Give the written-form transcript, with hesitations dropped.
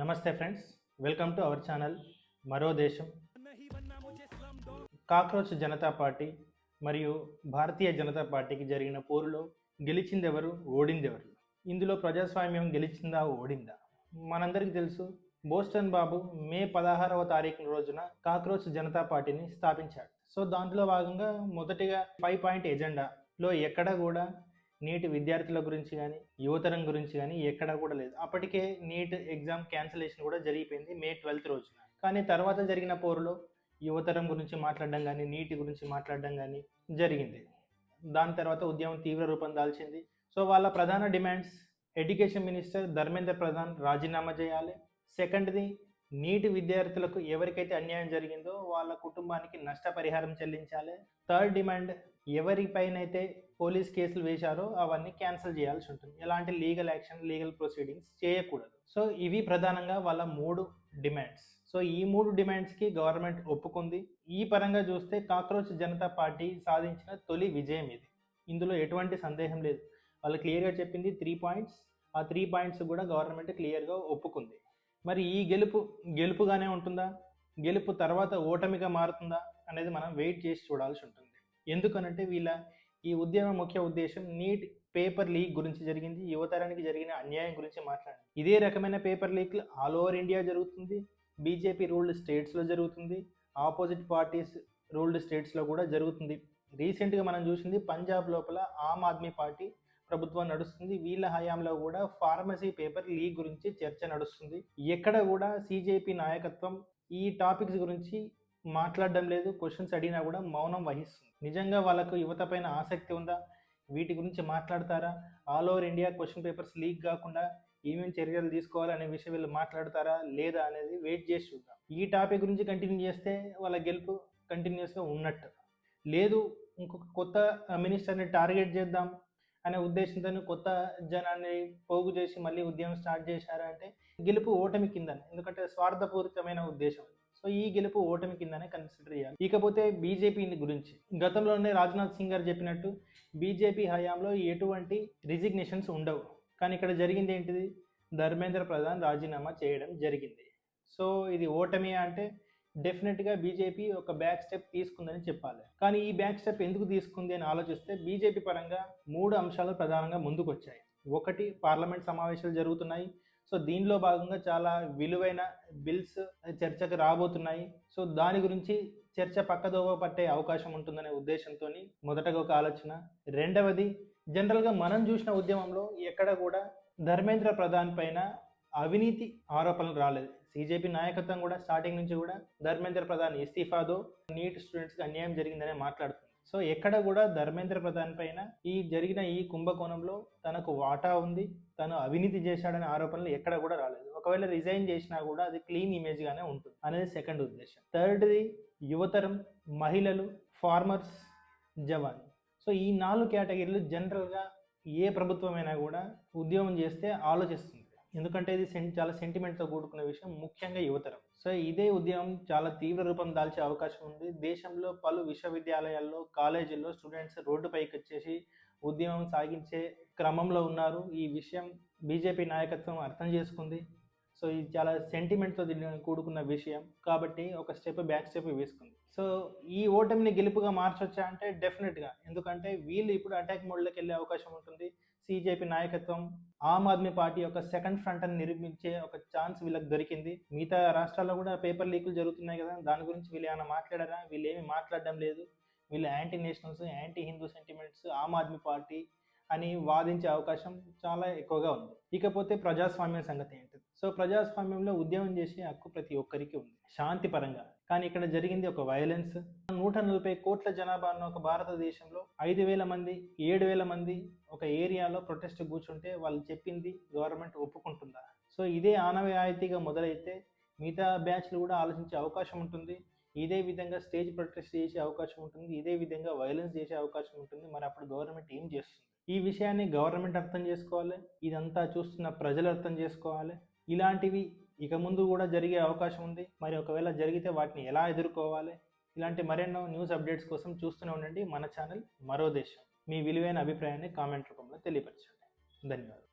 నమస్తే friends, welcome to our channel మరో దేశం. కాక్రోచ్ జనతా పార్టీ మరియు భారతీయ జనతా పార్టీకి జరిగిన పోరులో గెలిచిందెవరు, ఓడిందెవరు? ఇందులో ప్రజాస్వామ్యం గెలిచిందా, ఓడిందా? మనందరికీ తెలుసు, బోస్టన్ బాబు మే 16వ తారీఖు రోజున కాక్రోచ్ జనతా పార్టీని స్థాపించాడు. సో దాంట్లో భాగంగా మొదటిగా 5 పాయింట్ ఎజెండాలో ఎక్కడ కూడా నీట్ విద్యార్థుల గురించి కానీ యువతరం గురించి కానీ ఎక్కడా కూడా లేదు. అప్పటికే నీట్ ఎగ్జామ్ క్యాన్సిలేషన్ కూడా జరిగిపోయింది మే 12th రోజున. కానీ తర్వాత జరిగిన పోరులో యువతరం గురించి మాట్లాడడం కానీ నీటి గురించి మాట్లాడడం కానీ జరిగింది. దాని తర్వాత ఉద్యమం తీవ్ర రూపం దాల్చింది. సో వాళ్ళ ప్రధాన demands: education minister Dharmendra Pradhan రాజీనామా చేయాలి. సెకండ్ది, నీటి విద్యార్థులకు ఎవరికైతే అన్యాయం జరిగిందో వాళ్ళ కుటుంబానికి నష్టపరిహారం చెల్లించాలి. థర్డ్ డిమాండ్, ఎవరిపైనైతే పోలీస్ కేసులు వేశారో అవన్నీ క్యాన్సిల్ చేయాల్సి ఉంటుంది. ఎలాంటి లీగల్ యాక్షన్, లీగల్ ప్రొసీడింగ్స్ చేయకూడదు. సో ఇవి ప్రధానంగా వాళ్ళ 3 డిమాండ్స్. సో ఈ 3 డిమాండ్స్కి గవర్నమెంట్ ఒప్పుకుంది. ఈ పరంగా చూస్తే కాక్రోచ్ జనతా పార్టీ సాధించిన తొలి విజయం ఇది. ఇందులో ఎటువంటి సందేహం లేదు. వాళ్ళు క్లియర్గా చెప్పింది 3 పాయింట్స్. ఆ 3 పాయింట్స్ కూడా గవర్నమెంట్ క్లియర్గా ఒప్పుకుంది. మరి ఈ గెలుపుగానే ఉంటుందా, గెలుపు తర్వాత ఓటమిగా మారుతుందా అనేది మనం వెయిట్ చేసి చూడాల్సి ఉంటుంది. ఎందుకనంటే వీళ్ళ ఈ ఉద్యమ ముఖ్య ఉద్దేశం నీట్ పేపర్ లీక్ గురించి జరిగింది, యువతరానికి జరిగిన అన్యాయం గురించి మాట్లాడాలి. ఇదే రకమైన పేపర్ లీక్లు ఆల్ ఓవర్ ఇండియా జరుగుతుంది. బీజేపీ రూల్డ్ స్టేట్స్లో జరుగుతుంది, ఆపోజిట్ పార్టీస్ రూల్డ్ స్టేట్స్లో కూడా జరుగుతుంది. రీసెంట్గా మనం చూసింది పంజాబ్ లోపల ఆమ్ ఆద్మీ పార్టీ ప్రభుత్వం నడుస్తుంది. వీళ్ళ హయాంలో కూడా ఫార్మసీ పేపర్ లీక్ గురించి చర్చ నడుస్తుంది. ఎక్కడ కూడా సిజేపీ నాయకత్వం ఈ టాపిక్స్ గురించి మాట్లాడడం లేదు. క్వశ్చన్స్ అడిగినా కూడా మౌనం వహిస్తుంది. నిజంగా వాళ్ళకు యువత పైన ఆసక్తి ఉందా? వీటి గురించి మాట్లాడతారా? All over India question papers leak కాకుండా ఏమేమి చర్యలు తీసుకోవాలి అనే విషయం వీళ్ళు మాట్లాడతారా లేదా అనేది వెయిట్ చేసి చూద్దాం. ఈ టాపిక్ గురించి కంటిన్యూ చేస్తే వాళ్ళ గెలుపు కంటిన్యూస్గా ఉన్నట్టు. లేదు, ఇంకొక కొత్త మినిస్టర్ని టార్గెట్ చేద్దాం అనే ఉద్దేశంతో కొత్త జనాన్ని పోగు చేసి మళ్ళీ ఉద్యమం స్టార్ట్ చేశారా అంటే గెలుపు ఓటమి కిందనే. ఎందుకంటే స్వార్థపూరితమైన ఉద్దేశం. సో ఈ గెలుపు ఓటమి కిందనే కన్సిడర్ చేయాలి. ఇకపోతే బీజేపీ గురించి గతంలోనే రాజ్నాథ్ సింగ్ గారు చెప్పినట్టు బీజేపీ హయాంలో ఎటువంటి రిజిగ్నేషన్స్ ఉండవు. కానీ ఇక్కడ జరిగింది ఏంటిది? ధర్మేంద్ర ప్రధాన్ రాజీనామా చేయడం జరిగింది. సో ఇది ఓటమి అంటే డెఫినెట్గా బీజేపీ ఒక బ్యాక్ స్టెప్ తీసుకుందని చెప్పాలి. కానీ ఈ బ్యాక్ స్టెప్ ఎందుకు తీసుకుంది అని ఆలోచిస్తే బీజేపీ పరంగా 3 అంశాలు ప్రధానంగా ముందుకు వచ్చాయి. ఒకటి, పార్లమెంట్ సమావేశాలు జరుగుతున్నాయి. సో దీనిలో భాగంగా చాలా విలువైన బిల్స్ చర్చకు రాబోతున్నాయి. సో దాని గురించి చర్చ పక్కదోవ పట్టే అవకాశం ఉంటుందనే ఉద్దేశంతో మొదటగా ఒక ఆలోచన. రెండవది, జనరల్గా మనం చూసిన ఉద్యమంలో ఎక్కడ కూడా ధర్మేంద్ర ప్రధాన్ పైన అవినీతి ఆరోపణలు రాలేదు. సిజేపీ నాయకత్వం కూడా స్టార్టింగ్ నుంచి కూడా ధర్మేంద్ర ప్రధాన్ ఇస్తీఫాతో నీట్ స్టూడెంట్స్కి అన్యాయం జరిగిందనే మాట్లాడుతుంది. సో ఎక్కడ కూడా ధర్మేంద్ర ప్రధాన్ పైన ఈ జరిగిన ఈ కుంభకోణంలో తనకు వాటా ఉంది, తను అవినీతి చేశాడనే ఆరోపణలు ఎక్కడ కూడా రాలేదు. ఒకవేళ రిజైన్ చేసినా కూడా అది క్లీన్ ఇమేజ్గానే ఉంటుంది అనేది సెకండ్ ఉద్దేశం. థర్డ్ది, యువతరం, మహిళలు, ఫార్మర్స్, జవాన్. సో ఈ 4 కేటగిరీలు జనరల్గా ఏ ప్రభుత్వమైనా కూడా ఉద్యమం చేస్తే ఆలోచిస్తుంది. ఎందుకంటే ఇది చాలా సెంటిమెంట్తో కూడుకున్న విషయం, ముఖ్యంగా యువతరం. సో ఇదే ఉద్యమం చాలా తీవ్ర రూపం దాల్చే అవకాశం ఉంది. దేశంలో పలు విశ్వవిద్యాలయాల్లో, కాలేజీల్లో స్టూడెంట్స్ రోడ్డుపైకి వచ్చేసి ఉద్యమం సాగించే క్రమంలో ఉన్నారు. ఈ విషయం బీజేపీ నాయకత్వం అర్థం చేసుకుంది. సో ఇది చాలా సెంటిమెంట్తో కూడుకున్న విషయం కాబట్టి ఒక బ్యాక్ స్టెప్ వేసుకుంది. సో ఈ ఓటమిని గెలుపుగా మార్చొచ్చా అంటే డెఫినెట్గా. ఎందుకంటే వీళ్ళు ఇప్పుడు అటాక్ మోడ్లోకి వెళ్ళే అవకాశం ఉంటుంది. సిజేపీ నాయకత్వం ఆమ్ ఆద్మీ పార్టీ యొక్క సెకండ్ ఫ్రంట్ అని నిర్మించే ఒక ఛాన్స్ వీళ్ళకి దొరికింది. మిగతా రాష్ట్రాల్లో కూడా పేపర్ లీకులు జరుగుతున్నాయి కదా, దాని గురించి వీళ్ళు ఏమైనా మాట్లాడారా? వీళ్ళు ఏమీ మాట్లాడడం లేదు. వీళ్ళు anti nationals, anti Hindu sentiments, Aam Aadmi party అని వాదించే అవకాశం చాలా ఎక్కువగా ఉంది. ఇకపోతే ప్రజాస్వామ్యం సంగతి ఏంటిది? సో ప్రజాస్వామ్యంలో ఉద్యమం చేసే హక్కు ప్రతి ఒక్కరికి ఉంది, శాంతి పరంగా. కానీ ఇక్కడ జరిగింది ఒక వైలెన్స్. 140 కోట్ల జనాభా ఉన్న ఒక భారతదేశంలో 5,000 మంది, 7,000 మంది ఒక ఏరియాలో ప్రొటెస్ట్ కూర్చుంటే వాళ్ళు చెప్పింది గవర్నమెంట్ ఒప్పుకుంటుందా? సో ఇదే ఆనవాయితీగా మొదలైతే మిగతా బ్యాచ్లు కూడా ఆలోచించే అవకాశం ఉంటుంది. ఇదే విధంగా స్టేజ్ ప్రొటెస్ట్ చేసే అవకాశం ఉంటుంది. ఇదే విధంగా వైలెన్స్ చేసే అవకాశం ఉంటుంది. మరి అప్పుడు గవర్నమెంట్ ఏం చేస్తుంది? ఈ విషయాన్ని గవర్నమెంట్ అర్థం చేసుకోవాలి, ఇదంతా చూస్తున్న ప్రజలు అర్థం చేసుకోవాలి. ఇలాంటివి ఇక ముందు కూడా జరిగే అవకాశం ఉంది. మరి ఒకవేళ జరిగితే వాటిని ఎలా ఎదుర్కోవాలి? ఇలాంటి మరెన్నో న్యూస్ అప్డేట్స్ కోసం చూస్తూనే ఉండండి మన ఛానల్ మరో దేశం. మీ విలువైన అభిప్రాయాన్ని కామెంట్ రూపంలో తెలియపరచండి. ధన్యవాదాలు.